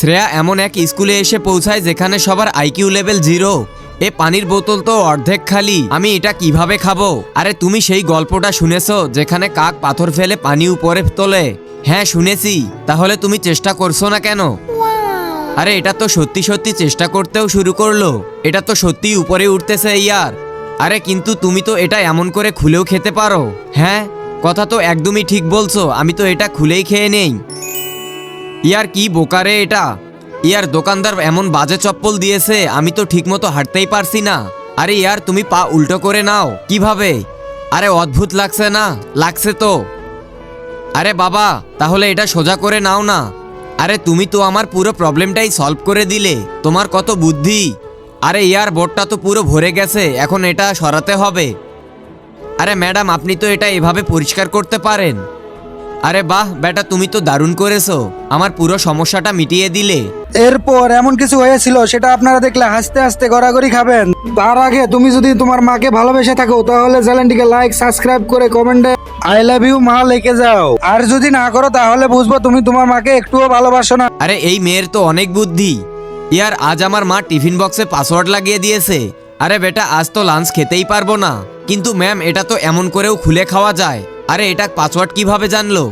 শ্রেয়া এমন এক স্কুলে এসে পৌঁছায় যেখানে সবার আইকিউ লেভেল 0। এ পানির বোতল তো অর্ধেক খালি, আমি এটা কিভাবে খাবো? আরে তুমি সেই গল্পটা শুনেছো যেখানে কাক পাথর ফেলে পানি উপরে তোলে? হ্যাঁ শুনেছি। তাহলে তুমি চেষ্টা করছো না কেন? আরে এটা তো সত্যি সত্যি চেষ্টা করতেও শুরু করলো। এটা তো সত্যি উপরে উঠতেছে ইয়ার। আরে কিন্তু তুমি তো এটা এমন করে খুলেও খেতে পারো। হ্যাঁ, কথা তো একদমই ঠিক বলছো, আমি তো এটা খুলেই খেয়ে নেই। ইয়ার কি বোকারে এটা! ইয়ার দোকানদার এমন বাজে চপ্পল দিয়েছে, আমি তো ঠিকমতো হাঁটতেই পারছি না। আরে ইয়ার তুমি পা উল্টো করে নাও। কিভাবে? আরে অদ্ভুত লাগছে না? লাগছে তো। আরে বাবা, তাহলে এটা সোজা করে নাও না। আরে তুমি তো আমার পুরো প্রবলেমটাই সলভ করে দিলে, তোমার কত বুদ্ধি। আরে ইয়ার বোর্ডটা তো পুরো ভরে গেছে, এখন এটা সরাতে হবে। আরে ম্যাডাম, আপনি তো এটা এভাবে পরিষ্কার করতে পারেন। আরে বাহ বেটা, তুমি তো দারুণ করেছো, আমার পুরো সমস্যাটা মিটিয়ে দিলে। এরপর এমন কিছু হয়েছিল সেটা আপনারা দেখলে হাসতে হাসতে গড়াগড়ি খাবেন। তার আগে তুমি যদি তোমার মাকে ভালোবেসে থাকো তাহলে চ্যানেলটিকে লাইক সাবস্ক্রাইব করে কমেন্টে আই লাভ ইউ মা লিখে যাও। আর যদি না করো তাহলে বুঝবো তুমি তোমার মাকে একটুও ভালোবাসো না। আরে এই মেয়ের তো অনেক বুদ্ধি। ইয়ার আজ আমার মা টিফিন বক্সে পাসওয়ার্ড লাগিয়ে দিয়েছে। আরে বেটা, আজ তো লাঞ্চ খেতেই পারবো না। কিন্তু ম্যাম, এটা তো এমন করেও খুলে খাওয়া যায়। আরে এটা পাসওয়ার্ড কিভাবে জানলো?